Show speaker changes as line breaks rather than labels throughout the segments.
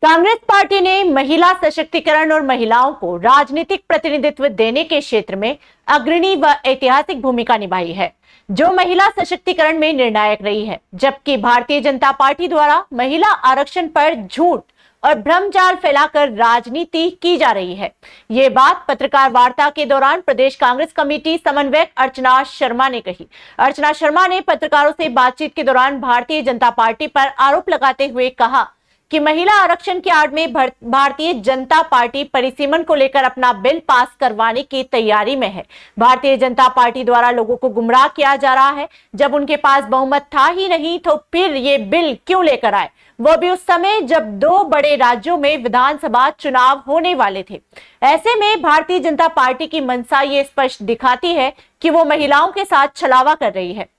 Congress party ने महिला सशक्तिकरण और महिलाओं को राजनीतिक प्रतिनिधित्व देने के क्षेत्र में अग्रणी व ऐतिहासिक भूमिका निभाई है, जो महिला सशक्तिकरण में निर्णायक रही है। जबकि भारतीय जनता पार्टी द्वारा महिला आरक्षण पर झूठ और भ्रमजाल फैलाकर राजनीति की जा रही है। ये बात पत्रकार वार्ता के दौरान प्रदेश कांग्रेस कमेटी समन्वयक अर्चना शर्मा ने कही। अर्चना शर्मा ने पत्रकारों से बातचीत के दौरान भारतीय जनता पार्टी पर आरोप लगाते हुए कहा कि महिला आरक्षण की आड़ में भारतीय जनता पार्टी परिसीमन को लेकर अपना बिल पास करवाने की तैयारी में है। भारतीय जनता पार्टी द्वारा लोगों को गुमराह किया जा रहा है। जब उनके पास बहुमत था ही नहीं तो फिर ये बिल क्यों लेकर आए, वो भी उस समय जब दो बड़े राज्यों में विधानसभा चुनाव होने वाले थे। ऐसे में भारतीय जनता पार्टी की मंशा ये स्पष्ट दिखाती है कि वो महिलाओं के साथ छलावा कर रही है।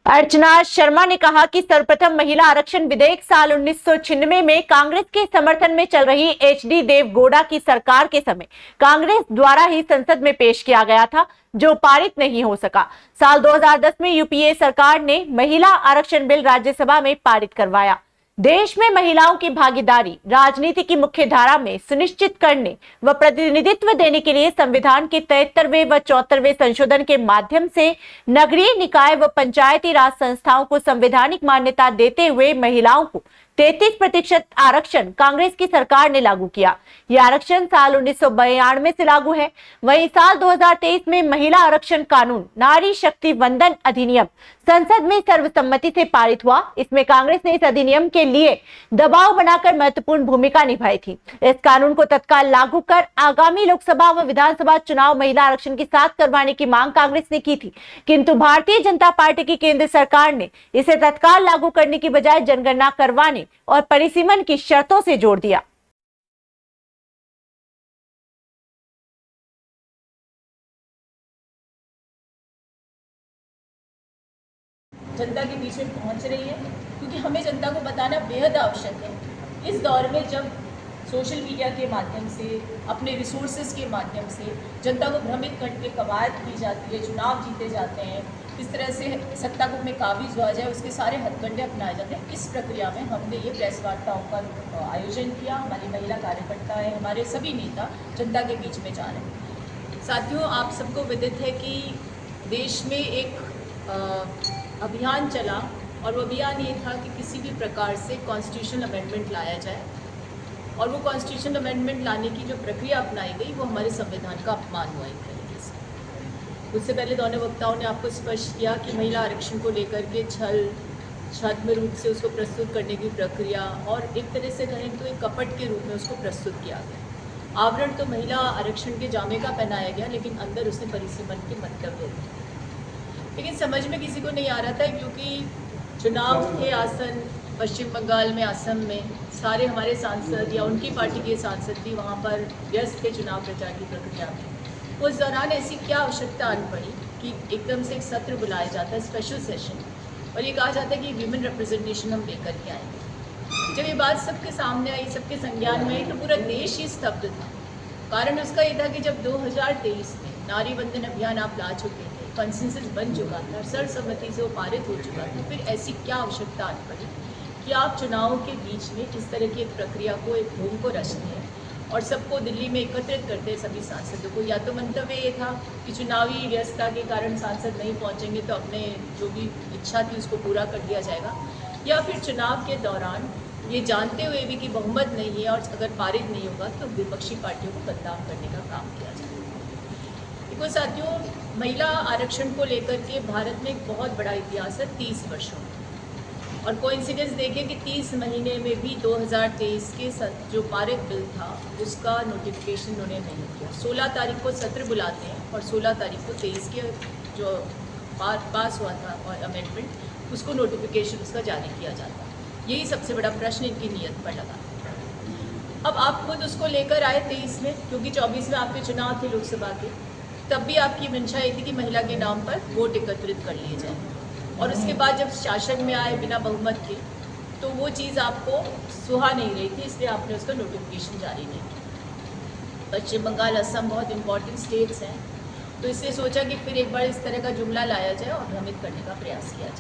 अर्चना शर्मा ने कहा कि सर्वप्रथम महिला आरक्षण विधेयक साल 1996 में कांग्रेस के समर्थन में चल रही एचडी देवगौड़ा की सरकार के समय कांग्रेस द्वारा ही संसद में पेश किया गया था, जो पारित नहीं हो सका। साल 2010 में यूपीए सरकार ने महिला आरक्षण बिल राज्यसभा में पारित करवाया। देश में महिलाओं की भागीदारी राजनीति की मुख्य धारा में सुनिश्चित करने व प्रतिनिधित्व देने के लिए संविधान के 73वें व 74वें संशोधन के माध्यम से नगरीय निकाय व पंचायती राज संस्थाओं को संवैधानिक मान्यता देते हुए महिलाओं को 33% आरक्षण कांग्रेस की सरकार ने लागू किया। यह आरक्षण साल 1992 से लागू है। वहीं साल 2023 में महिला आरक्षण कानून नारी शक्ति वंदन अधिनियम संसद में सर्वसम्मति से पारित हुआ। इसमें कांग्रेस ने इस अधिनियम के लिए दबाव बनाकर महत्वपूर्ण भूमिका निभाई थी। इस कानून को तत्काल लागू कर आगामी लोकसभा व विधानसभा चुनाव महिला आरक्षण के साथ करवाने की मांग कांग्रेस ने की थी, किंतु भारतीय जनता पार्टी की केंद्र सरकार ने इसे तत्काल लागू करने की बजाय जनगणना करवाने और परिसीमन की शर्तों से जोड़ दिया।
जनता के बीच में पहुंच रही है, क्योंकि हमें जनता को बताना बेहद आवश्यक है। इस दौर में जब सोशल मीडिया के माध्यम से, अपने रिसोर्सेज के माध्यम से जनता को भ्रमित करके कवायद की जाती है, चुनाव जीते जाते हैं, इस तरह से सत्ता को में काबिज हुआ जाए, उसके सारे हथकंडे अपनाए जाते हैं। इस प्रक्रिया में हमने ये प्रेस वार्ताओं का आयोजन किया। हमारी महिला कार्यकर्ता है, हमारे सभी नेता जनता के बीच में जा रहे हैं। साथियों, आप सबको विदित है कि देश में एक अभियान चला और वो अभियान ये था कि किसी भी प्रकार से कॉन्स्टिट्यूशनल अमेंडमेंट लाया जाए, और वो कॉन्स्टिट्यूशनल अमेंडमेंट लाने की जो प्रक्रिया अपनाई गई वो हमारे संविधान का अपमान हुआ एक तरीके से। उससे पहले दोनों वक्ताओं ने आपको स्पष्ट किया कि महिला आरक्षण को लेकर के छद्म रूप से उसको प्रस्तुत करने की प्रक्रिया, और एक तरह से कहें तो एक कपट के रूप में उसको प्रस्तुत किया गया। आवरण तो महिला आरक्षण के जामे का पहनाया गया, लेकिन अंदर उसने परिसीमन के मंतव्य थे। लेकिन समझ में किसी को नहीं आ रहा था, क्योंकि चुनाव थे आसन, पश्चिम बंगाल में, असम में, सारे हमारे सांसद या उनकी पार्टी के सांसद भी वहाँ पर व्यस्त थे चुनाव प्रचार की प्रक्रिया में। उस दौरान ऐसी क्या आवश्यकता आन पड़ी कि एकदम से एक सत्र बुलाया जाता है, स्पेशल सेशन, और ये कहा जाता है कि वीमेन रिप्रेजेंटेशन हम लेकर के आएंगे। जब ये बात सबके सामने आई, सबके संज्ञान में आई, तो पूरा देश ही स्तब्ध था। कारण उसका ये था कि जब 2023 में नारी वंदन अभियान आप ला चुके थे, कंसेंसस बन चुका था, सर्वसम्मति से वो पारित हो चुका था, फिर ऐसी क्या आवश्यकता आन पड़ी कि आप चुनाव के बीच में इस तरह की एक प्रक्रिया को, एक धूम को रचते हैं और सबको दिल्ली में एकत्रित करते हैं, सभी सांसदों को। या तो मंतव्य ये था कि चुनावी व्यस्तता के कारण सांसद नहीं पहुंचेंगे तो अपने जो भी इच्छा थी उसको पूरा कर दिया जाएगा, या फिर चुनाव के दौरान ये जानते हुए भी कि बहुमत नहीं है और अगर पारित नहीं होगा तो विपक्षी पार्टियों को बदनाम करने का काम किया जाएगा। देखो साथियों, महिला आरक्षण को लेकर के भारत में एक बहुत बड़ा इतिहास है 30 वर्षों में, और कोइंसिडेंस देखें कि 30 महीने में भी 2023 के जो पारित बिल था उसका नोटिफिकेशन उन्होंने नहीं किया। 16 तारीख को सत्र बुलाते हैं और 16 तारीख को 23 के जो पास हुआ था और अमेंडमेंट, उसको नोटिफिकेशन उसका जारी किया जाता है। यही सबसे बड़ा प्रश्न इनकी नीयत पर लगा। अब आप खुद उसको लेकर आए 23 में, क्योंकि 24 में आपके चुनाव थे लोकसभा के, तब भी आपकी मंशा ये थी कि महिला के नाम पर वोट एकत्रित कर लिए जाए, और उसके बाद जब शासन में आए बिना बहुमत के, तो वो चीज़ आपको सुहा नहीं रही थी, इसलिए आपने उसका नोटिफिकेशन जारी नहीं किया। पश्चिम बंगाल, असम बहुत इंपॉर्टेंट स्टेट्स हैं, तो इसलिए सोचा कि फिर एक बार इस तरह का जुमला लाया जाए और भ्रमित करने का प्रयास किया जाए।